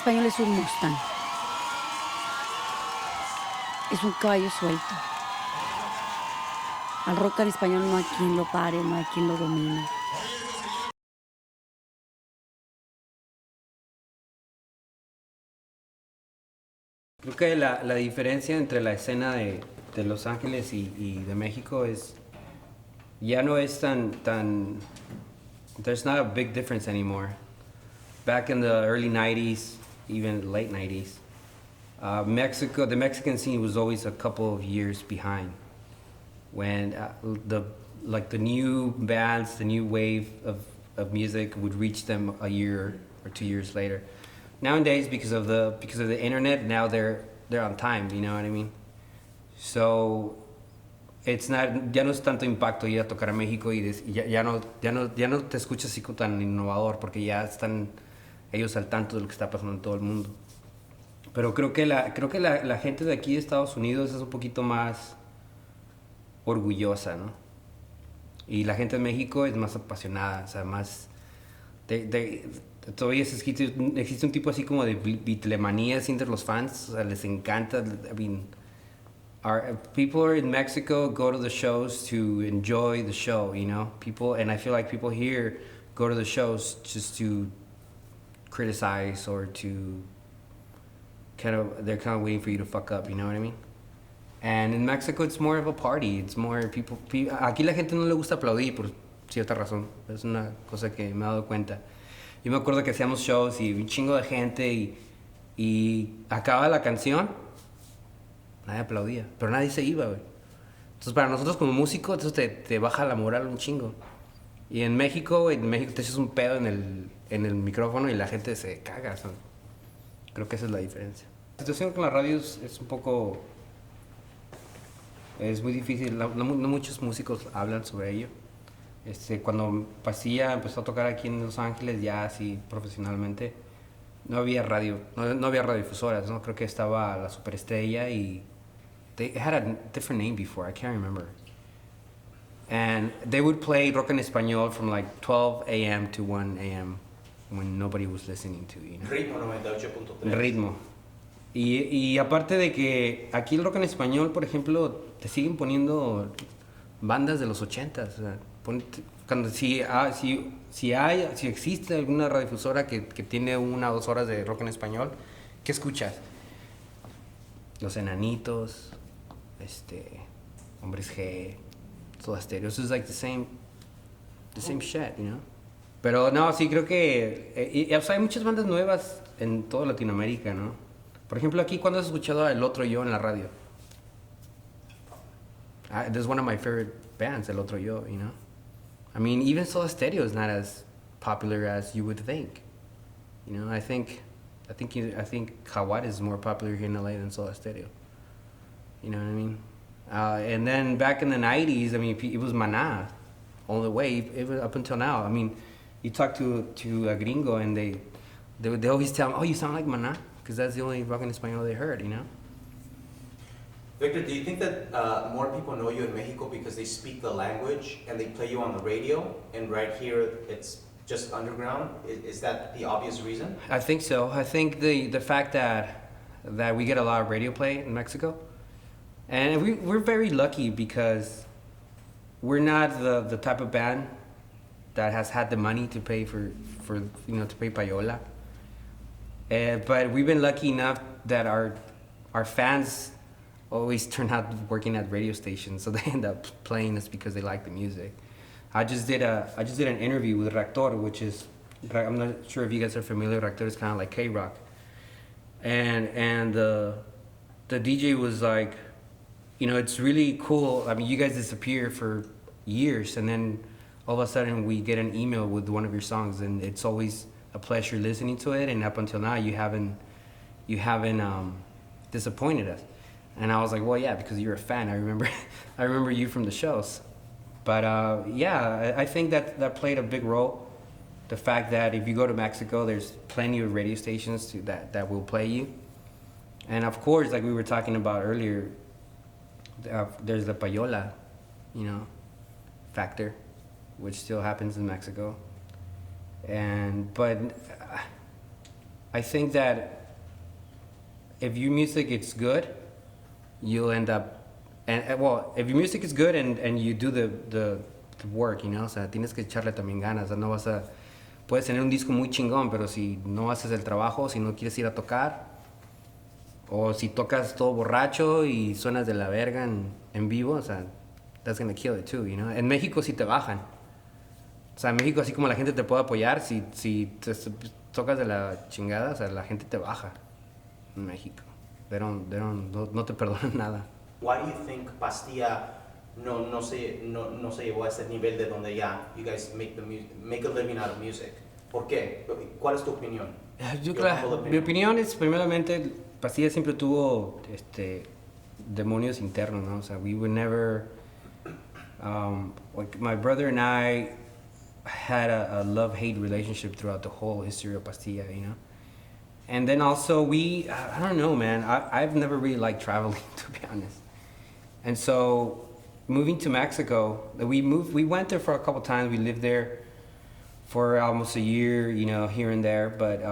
español es un Mustang. Es un caballo suelto. Al rock en español no hay quien lo pare, no hay quien lo domine. Creo que la diferencia entre la escena de Los Ángeles y de México es, ya no es tan, there's not a big difference anymore. Back in the early 90s, even late 90s, Mexico, the Mexican scene was always a couple of years behind. When the new bands, the new wave of music would reach them a year or 2 years later. Nowadays, because of the internet, now they're on time. You know what I mean? So it's not, ya no es tanto impacto ir a tocar a México y ya no te escuchas así tan innovador porque ya están ellos al tanto de lo que está pasando en todo el mundo. Pero creo que la gente de aquí de Estados Unidos es un poquito más orgullosa, ¿no? Y la gente de México es más apasionada, o sea, más... todavía existe un tipo así como de bitlemanía entre los fans, o sea, les encanta. I mean, people in Mexico go to the shows to enjoy the show, you know? And I feel like people here go to the shows just to criticize or to they're kind of waiting for you to fuck up, you know what I mean? And in Mexico it's more of a party, it's more people aquí la gente no le gusta aplaudir por cierta razón, es una cosa que me he dado cuenta. Yo me acuerdo que hacíamos shows y un chingo de gente y acababa la canción, nadie aplaudía, pero nadie se iba, güey. Entonces para nosotros como músicos, entonces te baja la moral un chingo. Y en México te echas un pedo en el micrófono y la gente se caga, o sea, creo que esa es la diferencia. La situación con la radio es un poco... Es muy difícil, no muchos músicos hablan sobre ello. Cuando Pastilla empezó a tocar aquí en Los Ángeles, ya así profesionalmente, no había radio, no había radiodifusoras, ¿no? Creo que estaba la Superestrella y... They had a different name before, I can't remember. And they would play rock en español from like 12 a.m. to 1 a.m. when nobody was listening to, you know? Ritmo 98.3. Ritmo. Y aparte de que aquí el rock en español, por ejemplo, te siguen poniendo bandas de los 80s. O sea, si existe alguna radiodifusora que tiene 1 o 2 horas de rock en español, ¿qué escuchas? Los Enanitos, Hombres G, Soda Stereo. Eso es like the same shit, you know? Pero no, sí creo que o sea, hay muchas bandas nuevas en toda Latinoamérica, ¿no? Por ejemplo, aquí, ¿cuándo has escuchado El Otro Yo en la radio? This is one of my favorite bands, El Otro Yo, you know? I mean, even Soda Stereo is not as popular as you would think. You know, I think Jaguar is more popular here in LA than Soda Stereo. You know what I mean? And then back in the 90s, I mean, it was Maná all the way, even up until now. I mean, you talk to a gringo and they always tell me, oh, you sound like Maná? Because that's the only rock en español they heard, you know? Victor, do you think that more people know you in Mexico because they speak the language and they play you on the radio, and right here it's just underground? Is that the obvious reason? I think so. I think the fact that we get a lot of radio play in Mexico, and we're very lucky because we're not the type of band that has had the money to pay for to pay payola. But we've been lucky enough that our fans always turn out working at radio stations, so they end up playing us because they like the music. I just did an interview with Rector, which is, I'm not sure if you guys are familiar. Rector is kind of like K-Rock, and the DJ was like, you know, it's really cool. I mean, you guys disappear for years, and then all of a sudden we get an email with one of your songs, and it's always a pleasure listening to it. And up until now, you haven't disappointed us. And I was like, well, yeah, because you're a fan. I remember you from the shows. But yeah, I think that played a big role. The fact that if you go to Mexico, there's plenty of radio stations that will play you. And of course, like we were talking about earlier, there's the payola, you know, factor, which still happens in Mexico. But I think that if your music is good, you'll end up, and well, if your music is good and you do the work, you know, o sea, tienes que echarle también ganas, o sea, no vas a, puedes tener un disco muy chingón, pero si no haces el trabajo, si no quieres ir a tocar, o si tocas todo borracho y suenas de la verga en vivo, o sea, that's gonna kill it too, you know. En México sí te bajan. O sea, en México así como la gente te puede apoyar, si te tocas de la chingada, o sea, la gente te baja. En México. No te perdonan nada. Why do you think Pastilla no se llevó a ese nivel de donde ya you guys make a living out of music? ¿Por qué? ¿Cuál es tu opinión? Mi opinión es, primeramente, Pastilla siempre tuvo demonios internos, ¿no? O sea, we would never, like my brother and I had a love-hate relationship throughout the whole history of Pastilla, you know? And then also I don't know, man, I've never really liked traveling, to be honest. And so moving to Mexico, we went there for a couple times, we lived there for almost a year, you know, here and there, but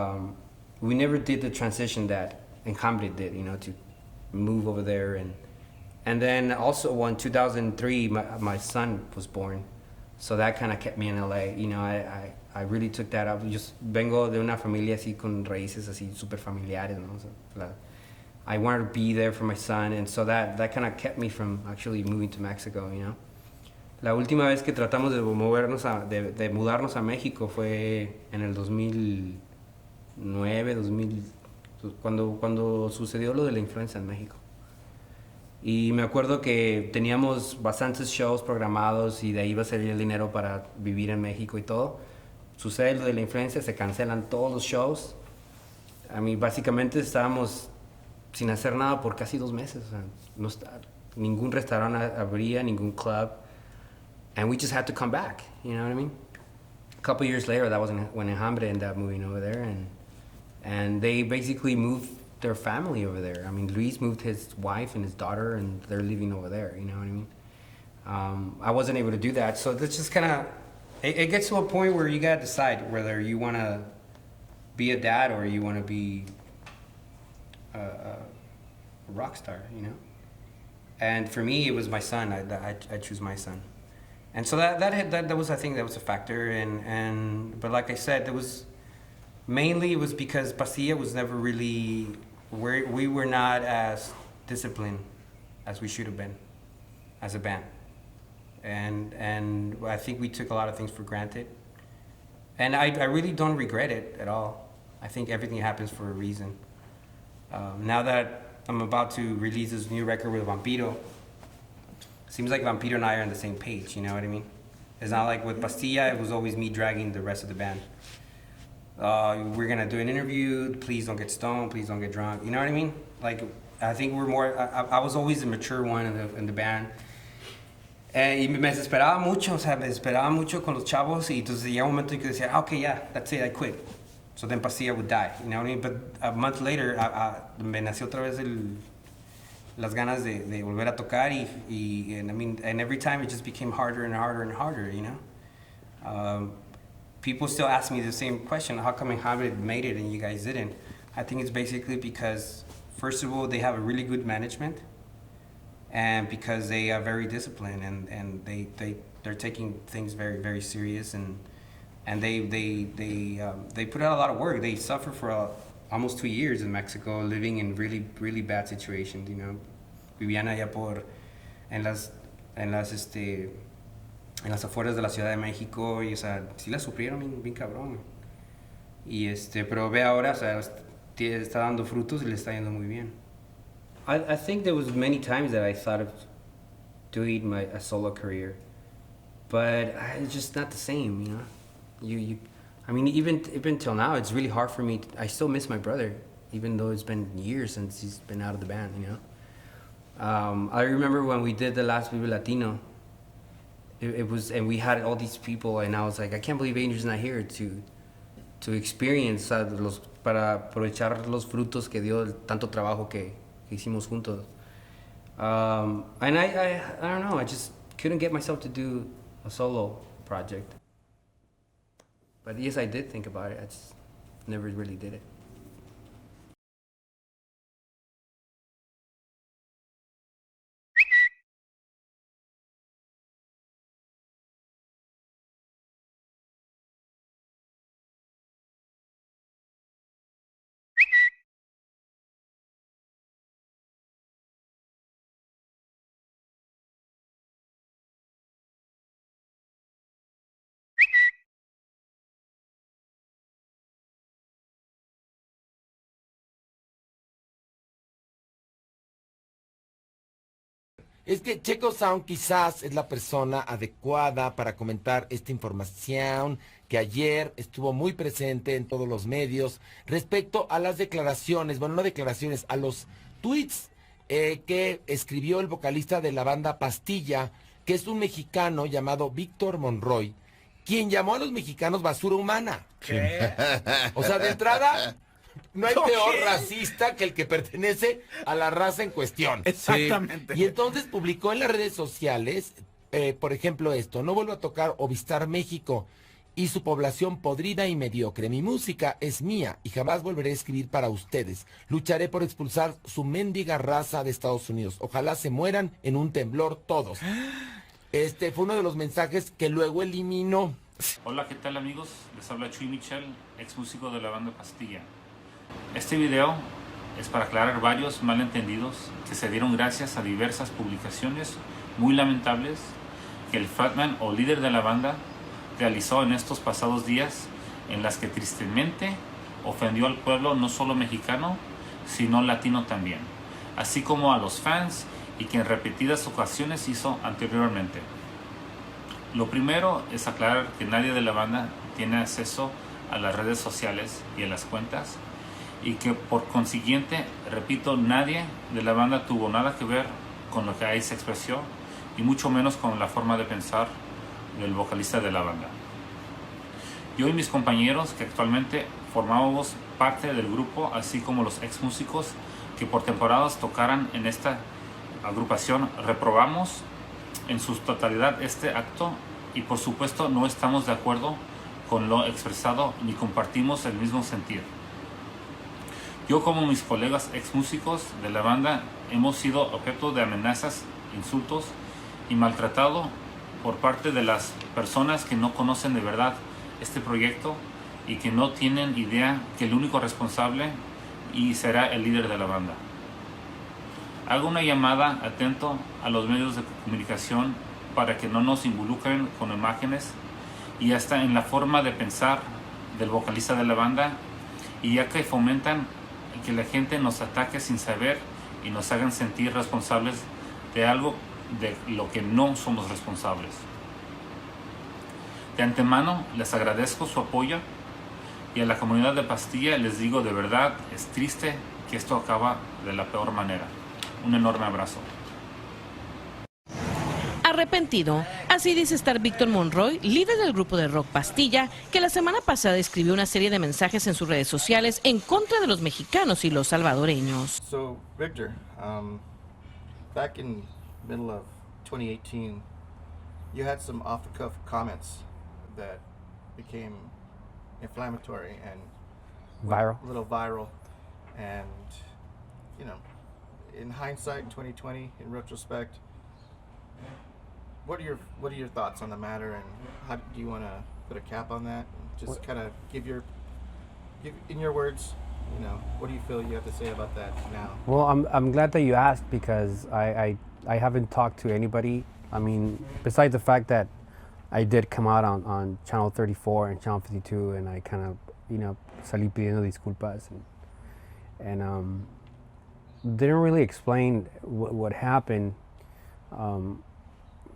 we never did the transition that Enjambre did, you know, to move over there. And then also in 2003, my son was born. So that kind of kept me in LA. You know, I really took that up. Vengo de una familia así con raíces así super familiares, ¿no? So, I wanted to be there for my son, and so that kind of kept me from actually moving to Mexico, you know. La última vez que tratamos de mudarnos a México fue en el 2009, cuando sucedió lo de la influenza en México. Y me acuerdo que teníamos bastantes shows programados y de ahí iba a salir el dinero para vivir en México y todo. Sucede lo de la influencia, se cancelan todos los shows. A mí básicamente estábamos sin hacer nada por casi 2 meses. O sea, ningún restaurante abría, ningún club. And we just had to come back, you know what I mean? A couple years later, that was when Enjambre ended up moving over there, and they basically moved their family over there. I mean, Luis moved his wife and his daughter, and they're living over there. You know what I mean? I wasn't able to do that, so that's just kind of. It gets to a point where you gotta decide whether you want to be a dad or you want to be a rock star. You know. And for me, it was my son. I choose my son, and so that was, I think that was a factor. But like I said, mainly it was because Pastilla was never really. We were not as disciplined as we should have been as a band. And I think we took a lot of things for granted. And I really don't regret it at all. I think everything happens for a reason. Now that I'm about to release this new record with Vampiro, seems like Vampiro and I are on the same page, you know what I mean? It's not like with Pastilla, it was always me dragging the rest of the band. We're gonna do an interview, please don't get stoned, please don't get drunk, you know what I mean? Like, I think we're more, I was always the mature one in the band. Y me desesperaba mucho, o sea, me desesperaba mucho con los chavos, y entonces llegaba un momento en que decía, okay, yeah, that's it, I quit. So then Pastilla would die, you know what I mean? But a month later, me nació otra vez las ganas de volver a tocar, and I mean, and every time it just became harder and harder and harder, you know? People still ask me the same question, how come Enjambre made it and you guys didn't? I think it's basically because, first of all, they have a really good management, and because they are very disciplined, and they're taking things very, very serious, and they put out a lot of work. They suffer for almost 2 years in Mexico, living in really, really bad situations, you know. Vivían allá en las afueras de la Ciudad de México, y o sea, sí la sufrieron bien cabrón. Y pero ve ahora, o sea, está dando frutos y le está yendo muy bien. I think there was many times that I thought of doing a solo career, but it's just not the same, you know. I mean, even till now, it's really hard for me. I still miss my brother, even though it's been years since he's been out of the band, you know. I remember when we did the last Vive Latino. It was, and we had all these people, and I was like, I can't believe Andrew's not here to experience para aprovechar los frutos que dio tanto trabajo que hicimos juntos. And I don't know, I just couldn't get myself to do a solo project. But yes, I did think about it, I just never really did it. Es que Checo Sound quizás es la persona adecuada para comentar esta información que ayer estuvo muy presente en todos los medios respecto a las declaraciones, bueno, no declaraciones, a los tweets que escribió el vocalista de la banda Pastilla, que es un mexicano llamado Víctor Monroy, quien llamó a los mexicanos basura humana. ¿Qué? O sea, de entrada, no hay peor racista que el que pertenece a la raza en cuestión. Exactamente. Y entonces publicó en las redes sociales, por ejemplo, esto: no vuelvo a tocar o visitar México y su población podrida y mediocre. Mi música es mía y jamás volveré a escribir para ustedes. Lucharé por expulsar su mendiga raza de Estados Unidos. Ojalá se mueran en un temblor todos. Este fue uno de los mensajes que luego eliminó. Hola, ¿qué tal amigos? Les habla Chuy Michel, ex músico de la banda Pastilla. Este video es para aclarar varios malentendidos que se dieron gracias a diversas publicaciones muy lamentables que el frontman o líder de la banda realizó en estos pasados días, en las que tristemente ofendió al pueblo no solo mexicano, sino latino también, así como a los fans y que en repetidas ocasiones hizo anteriormente. Lo primero es aclarar que nadie de la banda tiene acceso a las redes sociales y a las cuentas, y que por consiguiente, repito, nadie de la banda tuvo nada que ver con lo que ahí se expresó y mucho menos con la forma de pensar del vocalista de la banda. Yo y mis compañeros que actualmente formábamos parte del grupo, así como los ex músicos que por temporadas tocaran en esta agrupación, reprobamos en su totalidad este acto y por supuesto no estamos de acuerdo con lo expresado ni compartimos el mismo sentir. Yo, como mis colegas ex músicos de la banda, hemos sido objeto de amenazas, insultos y maltratado por parte de las personas que no conocen de verdad este proyecto y que no tienen idea que el único responsable y será el líder de la banda. Hago una llamada atento a los medios de comunicación para que no nos involucren con imágenes y hasta en la forma de pensar del vocalista de la banda, y ya que fomentan que la gente nos ataque sin saber y nos hagan sentir responsables de algo de lo que no somos responsables. De antemano les agradezco su apoyo y a la comunidad de Pastilla les digo, de verdad es triste que esto acaba de la peor manera. Un enorme abrazo. Arrepentido, así dice estar Víctor Monroy, líder del grupo de rock Pastilla, que la semana pasada escribió una serie de mensajes en sus redes sociales en contra de los mexicanos y los salvadoreños. So, Victor, back in middle of 2018, you had some off-the-cuff comments that became inflammatory and Viral. a little viral. And, you know, in hindsight, in 2020, in retrospect, what are your thoughts on the matter, and how do you want to put a cap on that? Just kind of give in your words, you know, what do you feel you have to say about that now? Well, I'm glad that you asked, because I haven't talked to anybody. I mean, besides the fact that I did come out on Channel 34 and Channel 52, and I kind of, you know, salí pidiendo disculpas and didn't really explain what happened.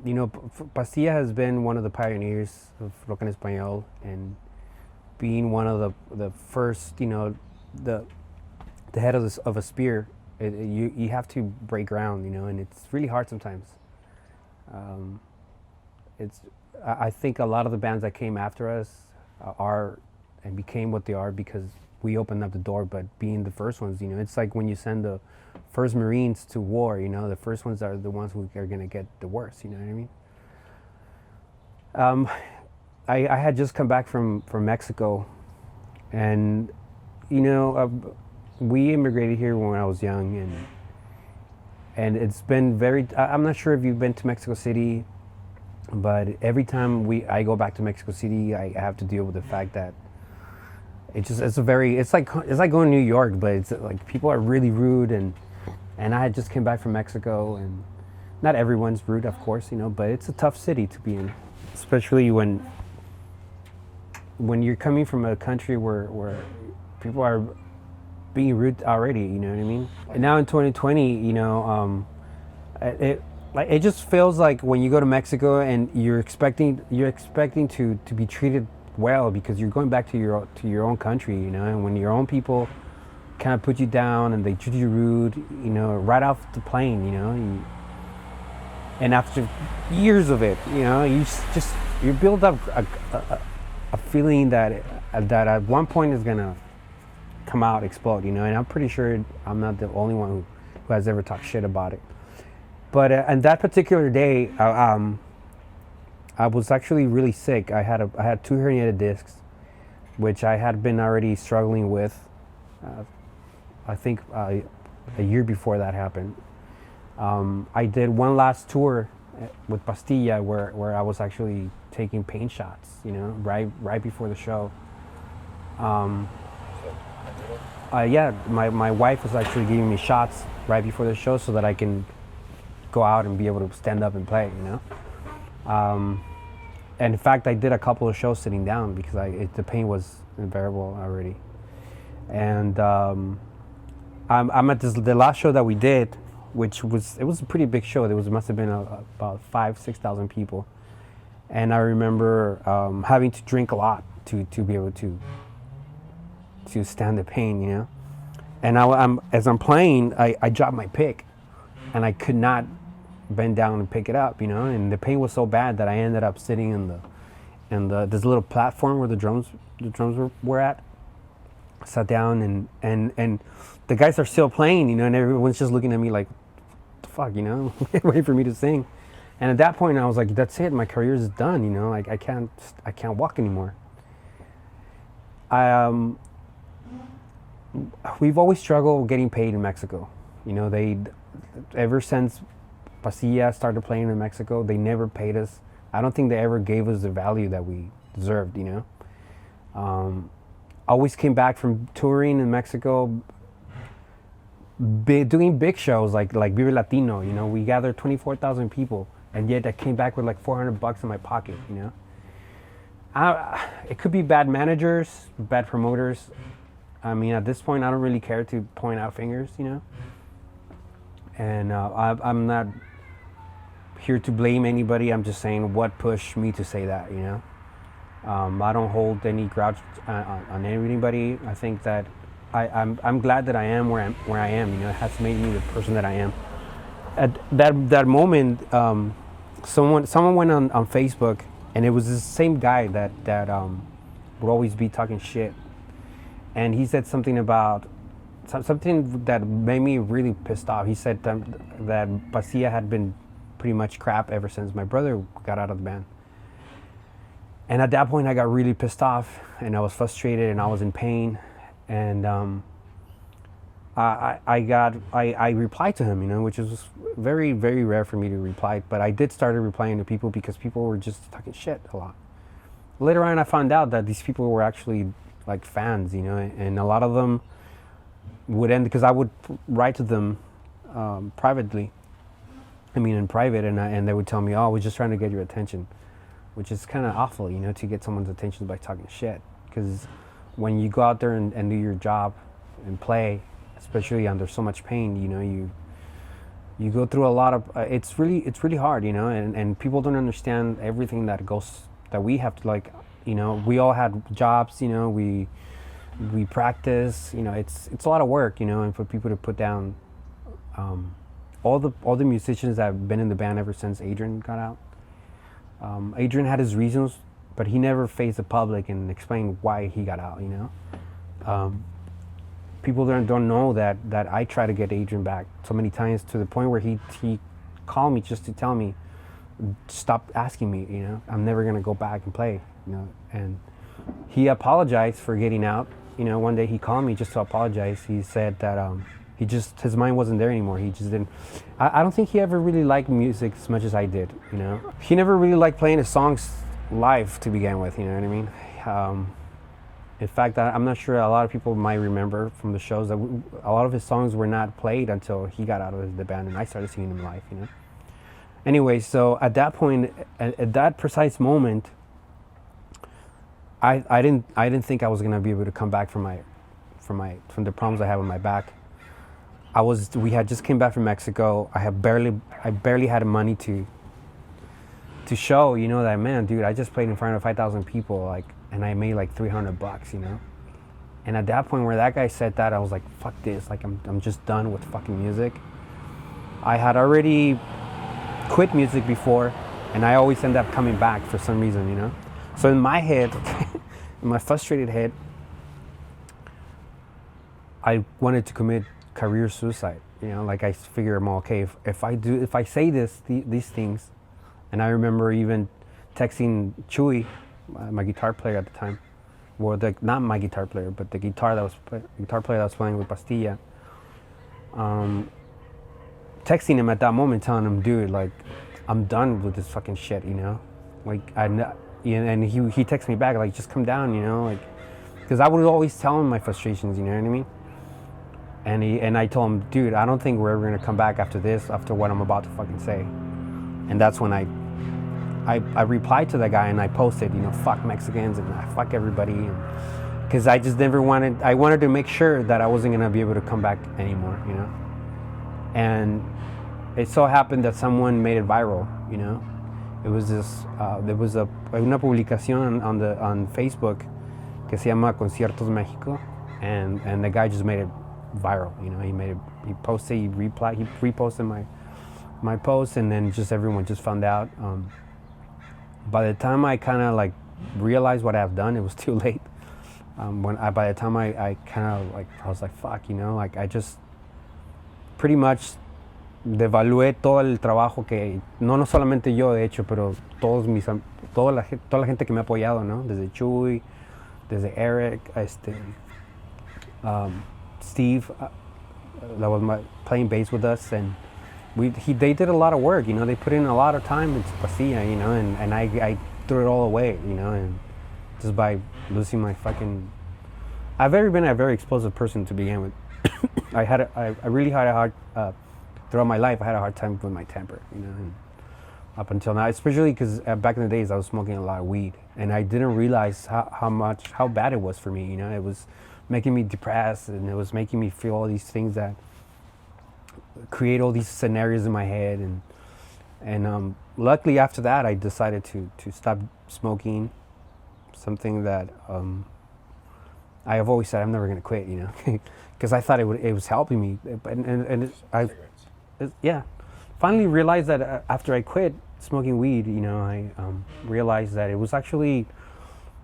You know, Pastilla has been one of the pioneers of rock en español, and being one of the first, you know, the head of a spear, you have to break ground, you know, and it's really hard sometimes. I think a lot of the bands that came after us are and became what they are because we opened up the door, but being the first ones, you know, it's like when you send the first Marines to war, you know, the first ones are the ones who are going to get the worst, you know what I mean? I had just come back from Mexico, and, you know, we immigrated here when I was young, and it's been I'm not sure if you've been to Mexico City, but every time I go back to Mexico City, I have to deal with the fact that it's like going to New York, but it's like people are really rude, and I had just came back from Mexico, and not everyone's rude, of course, you know, but it's a tough city to be in, especially when you're coming from a country where people are being rude already, you know what I mean? And now in 2020, you know, like it just feels like when you go to Mexico and you're expecting to be treated well because you're going back to your own country, you know, and when your own people kind of put you down and they treat you rude, you know, right off the plane, you know, and after years of it, you know, you build up a feeling that at one point is gonna come out, explode, you know, and I'm pretty sure I'm not the only one who has ever talked shit about it. But on that particular day, I was actually really sick. I had 2 herniated discs, which I had been already struggling with. I think a year before that happened. I did one last tour with Pastilla where I was actually taking pain shots, you know, right before the show. Yeah, my wife was actually giving me shots right before the show so that I can go out and be able to stand up and play, you know. And in fact, I did a couple of shows sitting down because the pain was unbearable already. And I'm at the last show that we did, which was a pretty big show. Must have been about 5,000-6,000 people, and I remember having to drink a lot to be able to stand the pain, you know. And as I'm playing, I dropped my pick, and I could not bend down and pick it up, you know. And the pain was so bad that I ended up sitting in this little platform where the drums were at. Sat down and the guys are still playing, you know, and everyone's just looking at me like, what the fuck, you know, waiting for me to sing. And at that point I was like, that's it, my career is done, you know, like I can't walk anymore. We've always struggled getting paid in Mexico. You know, ever since Pastilla started playing in Mexico, they never paid us. I don't think they ever gave us the value that we deserved, you know. Always came back from touring in Mexico, doing big shows like Vive Latino, you know. We gathered 24,000 people, and yet I came back with like $400 in my pocket, you know. It could be bad managers, bad promoters. I mean, at this point, I don't really care to point out fingers, you know. And I'm not here to blame anybody. I'm just saying what pushed me to say that, you know. I don't hold any grudge on anybody. I think that I'm glad that I am where I am. You know, it has made me the person that I am. At that moment, someone went on Facebook, and it was the same guy that would always be talking shit, and he said something about something that made me really pissed off. He said that Pastilla had been pretty much crap ever since my brother got out of the band. And at that point, I got really pissed off, and I was frustrated, and I was in pain, and I replied to him, you know, which is very, very rare for me to reply. But I did start replying to people because people were just talking shit a lot. Later on, I found out that these people were actually like fans, you know, and a lot of them would end because I would write to them privately. I mean, in private, and they would tell me, "Oh, I was just trying to get your attention." Which is kind of awful, you know, to get someone's attention by talking shit. Because when you go out there and do your job and play, especially under so much pain, you know, you go through a lot of. It's really hard, you know, and people don't understand everything that we have to, like, you know. We all had jobs, you know. We practice, you know. It's a lot of work, you know, and for people to put down. All the musicians that have been in the band ever since Adrian got out. Adrian had his reasons, but he never faced the public and explained why he got out, you know. People don't know that I tried to get Adrian back so many times, to the point where he called me just to tell me, stop asking me, you know, I'm never gonna go back and play, you know. And he apologized for getting out, you know. One day he called me just to apologize. He said that his mind wasn't there anymore. He just didn't. I don't think he ever really liked music as much as I did, you know. He never really liked playing his songs live to begin with, you know what I mean? In fact, I'm not sure, a lot of people might remember from the shows that a lot of his songs were not played until he got out of the band and I started singing them live, you know. Anyway, so at that point, at that precise moment, I didn't think I was gonna be able to come back from the problems I had with my back. we had just came back from Mexico. I barely had money to show, you know, that, man, dude, I just played in front of 5,000 people, like, and I made like $300, you know. And at that point where that guy said that, I was like, fuck this, like, I'm just done with fucking music. I had already quit music before, and I always end up coming back for some reason, you know. So in my head, in my frustrated head, I wanted to commit career suicide, you know. Like, I figured, okay, if I say these things, and I remember even texting Chuy, my guitar player at the time, well, not my guitar player, but the guitar player that was playing with Pastilla, texting him at that moment, telling him, dude, like, I'm done with this fucking shit, you know. Like, and he texted me back, like, just come down, you know, like, because I would always tell him my frustrations, you know what I mean. And I told him, dude, I don't think we're ever gonna come back after this, after what I'm about to fucking say. And that's when I replied to that guy, and I posted, you know, fuck Mexicans and fuck everybody, because I just never I wanted to make sure that I wasn't gonna be able to come back anymore, you know. And it so happened that someone made it viral, you know. It was this, there was una publicación on Facebook que se llama Conciertos México, and the guy just made it viral, you know. He reposted my post, and then just everyone just found out. By the time I kind of like realized what I've done, it was too late. By the time I kind of like, I was like, fuck, you know, like, I just pretty much devalué todo el trabajo que no solamente yo he hecho, pero toda la gente que me ha apoyado, ¿no? Desde Chuy, desde Eric, Steve, that was playing bass with us, and they did a lot of work, you know. They put in a lot of time into Pastilla, you know, and I threw it all away, you know, and just by losing my fucking. I've ever been a very explosive person to begin with. I really had a hard throughout my life. I had a hard time with my temper, you know, and up until now, especially because back in the days I was smoking a lot of weed, and I didn't realize how bad it was for me, you know. It was making me depressed, and it was making me feel all these things that create all these scenarios in my head, and luckily after that I decided to stop smoking, something that I have always said I'm never gonna quit, you know, because I thought it was helping me, yeah, finally realized that after I quit smoking weed, you know, I realized that it was actually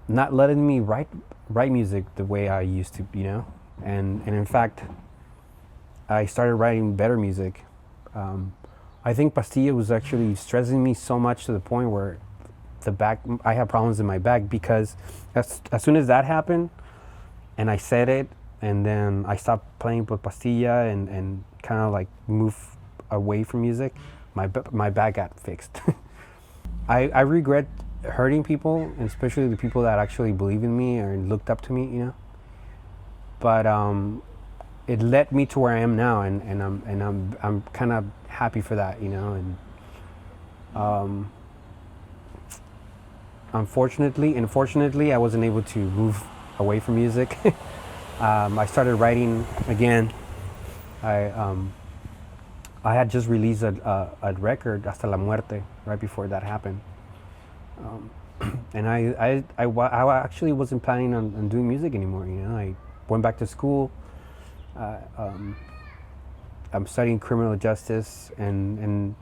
not letting me write music the way I used to, you know, and in fact I started writing better music. I think Pastilla was actually stressing me so much to the point where I have problems in my back, because as soon as that happened and I said it, and then I stopped playing with Pastilla and kind of like moved away from music, my back got fixed. I regret hurting people, and especially the people that actually believe in me or looked up to me, you know. But it led me to where I am now, and I'm kind of happy for that, you know. And unfortunately, I wasn't able to move away from music. I started writing again. I had just released a record, Hasta la Muerte, right before that happened. And I actually wasn't planning on doing music anymore, you know. I went back to school. I'm studying criminal justice, and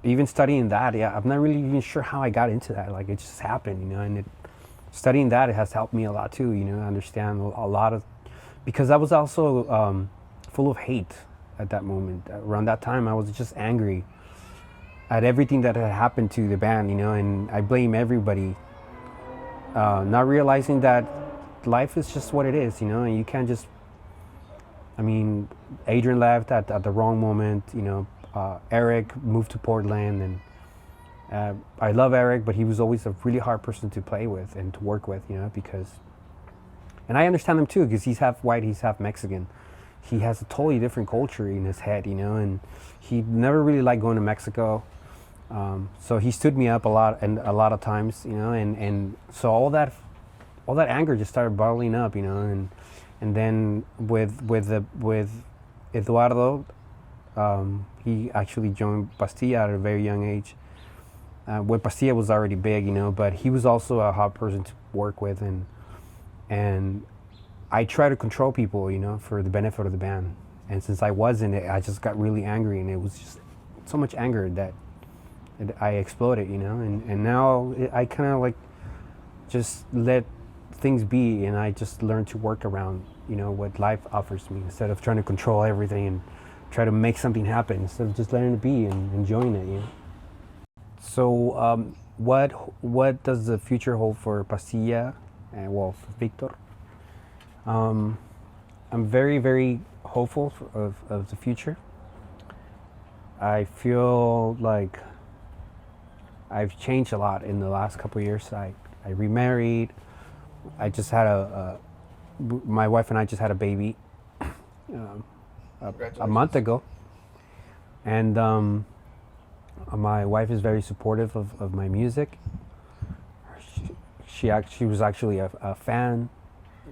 even studying that, yeah, I'm not really even sure how I got into that. Like, it just happened, you know. And studying that, it has helped me a lot too, you know. Understand a lot of, because I was also full of hate at that moment. Around that time, I was just angry at everything that had happened to the band, you know, and I blame everybody, not realizing that life is just what it is, you know, and you can't just. I mean, Adrian left at the wrong moment, you know. Eric moved to Portland, and I love Eric, but he was always a really hard person to play with and to work with, you know, because, and I understand him too, because he's half white, he's half Mexican. He has a totally different culture in his head, you know, and he never really liked going to Mexico. So he stood me up a lot of times, you know, and so all that anger just started bottling up, you know, and then with Eduardo, he actually joined Pastilla at a very young age. When Pastilla was already big, you know, but he was also a hot person to work with, and I try to control people, you know, for the benefit of the band. And since I wasn't, I just got really angry, and it was just so much anger that I exploded, you know. And now I kind of like just let things be, and I just learn to work around, you know, what life offers me instead of trying to control everything and try to make something happen, instead of just letting it be and enjoying it, you know. So what does the future hold for Pastilla and, well, for Victor? I'm very, very hopeful of the future. I feel like I've changed a lot in the last couple of years. I remarried. I just had my wife and I just had a baby a month ago. And my wife is very supportive of my music. She was actually a fan,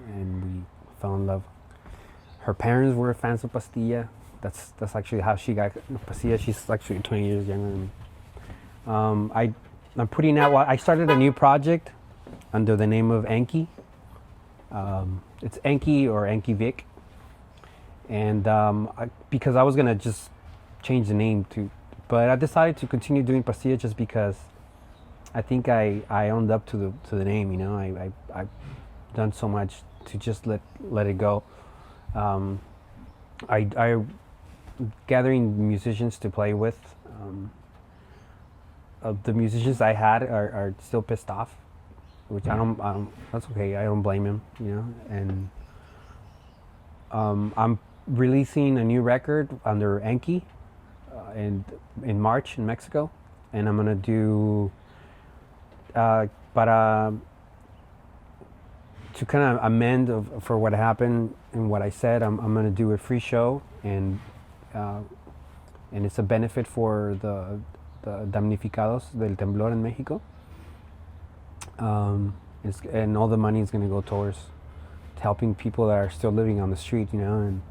and we fell in love. Her parents were fans of Pastilla. That's actually how she got Pastilla. She's actually 20 years younger than me. I'm putting out. I started a new project under the name of Enki. It's Enki or Enki Vic, and because I was gonna just change the name but I decided to continue doing Pastilla just because I think I owned up to the name. You know, I've done so much to just let it go. I gathering musicians to play with. The musicians I had are still pissed off, which I don't. That's okay. I don't blame him. You know, and I'm releasing a new record under Enki in March in Mexico, and I'm gonna do to kind of amend for what happened and what I said. I'm gonna do a free show, and it's a benefit for the damnificados del temblor in Mexico. And all the money is gonna go towards helping people that are still living on the street, you know.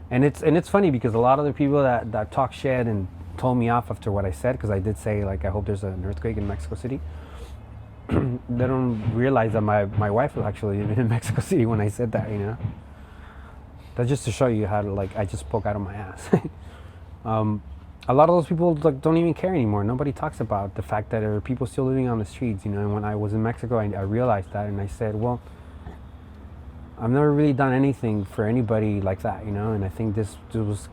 And it's funny because a lot of the people that talk shit and told me off after what I said, because I did say, like, I hope there's an earthquake in Mexico City. They don't realize that my wife was actually in Mexico City when I said that, you know. That's just to show you how to, like, I just spoke out of my ass. A lot of those people, like, don't even care anymore. Nobody talks about the fact that there are people still living on the streets, you know. And when I was in Mexico, I realized that, and I said, well, I've never really done anything for anybody like that, you know. And I think this was,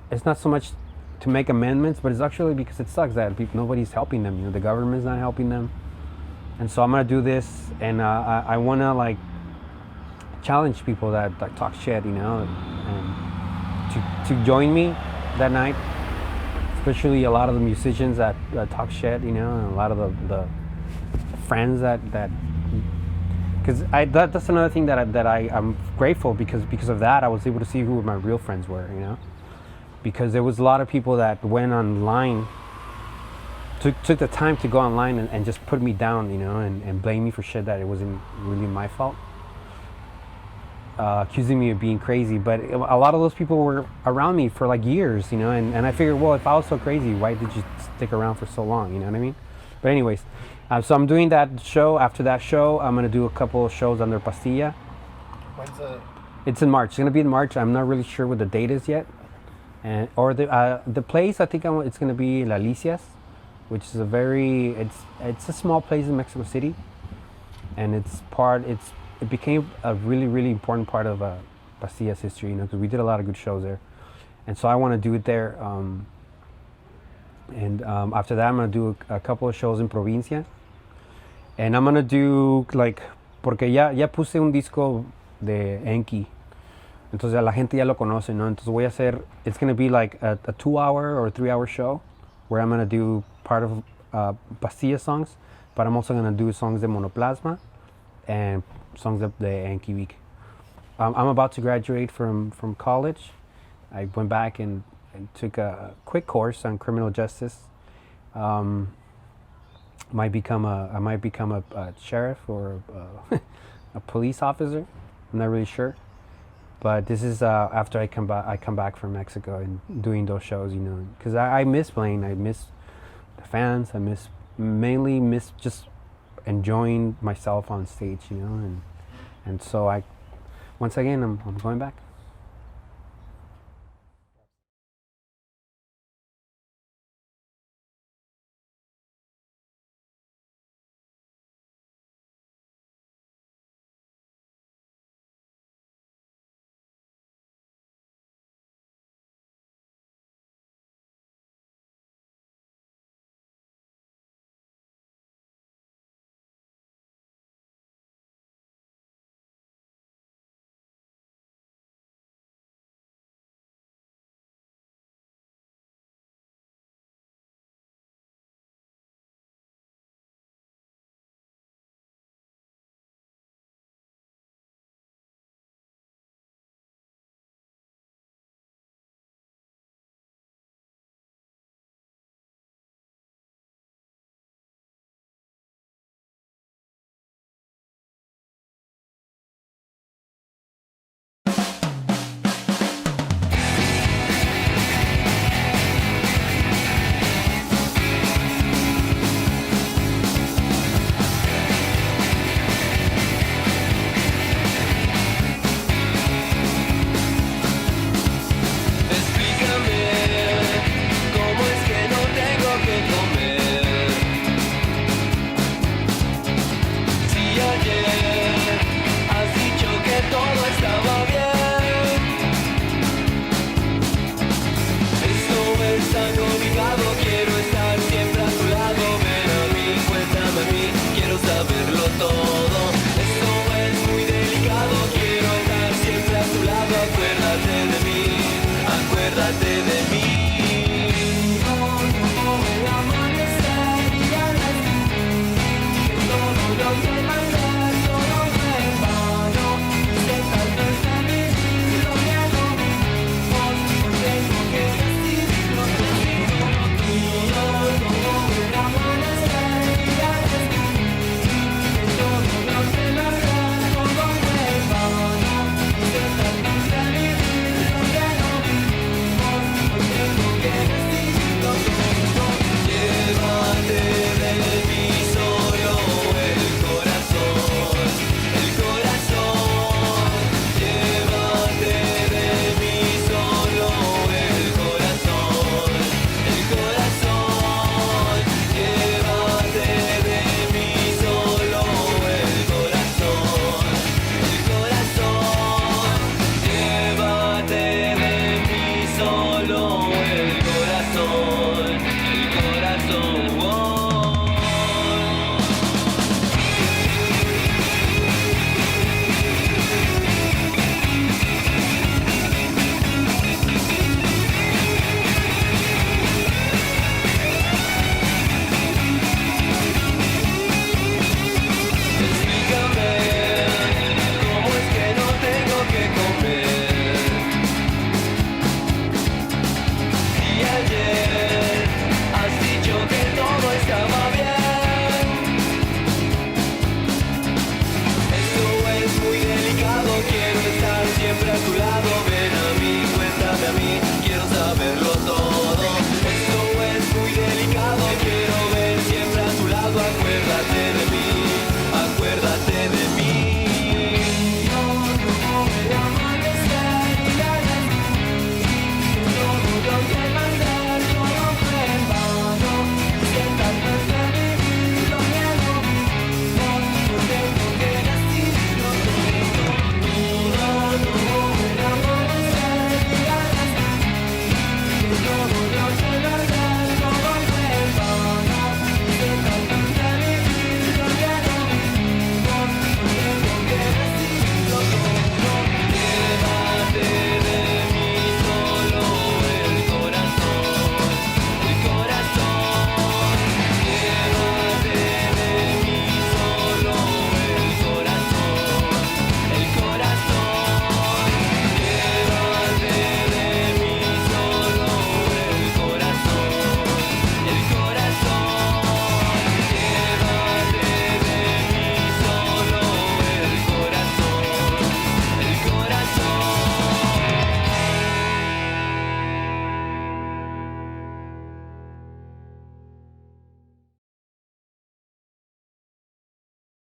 it's not so much to make amendments, but it's actually because it sucks that nobody's helping them, you know. The government's not helping them. And so I'm gonna do this, and I wanna, like, challenge people that talk shit, you know, and to join me that night. Especially a lot of the musicians that talk shit, you know, and a lot of the friends that because that's another thing that I'm grateful, because of that I was able to see who my real friends were, you know, because there was a lot of people that went online, took the time to go online and just put me down, you know, and blame me for shit that it wasn't really my fault, accusing me of being crazy. But a lot of those people were around me for like years, you know, and I figured, well, if I was so crazy, why did you stick around for so long, you know what I mean? But anyways, so I'm doing that show. After that show, I'm gonna do a couple of shows under Pastilla. When's it? It's in March. It's gonna be in March. I'm not really sure what the date is yet, and or the place. I think it's gonna be La Alicias, which is it's a small place in Mexico City, and it became a really, really important part of Pastilla's history, you know, because we did a lot of good shows there. And so I want to do it there. After that, I'm going to do a couple of shows in Provincia. And I'm going to do, like, porque ya puse un disco de Enki. Entonces la gente ya lo conoce, ¿no? Entonces voy a hacer, it's going to be like a 2-hour or 3-hour show where I'm going to do part of Pastilla songs, but I'm also going to do songs de Monoplasma and songs of the Enki Week. I'm about to graduate from college. I went back and took a quick course on criminal justice. I might become a sheriff or a police officer. I'm not really sure. But this is after I come back from Mexico and doing those shows, you know, because I miss playing. I miss the fans. I mainly miss just enjoying myself on stage, you know, and so once again I'm going back.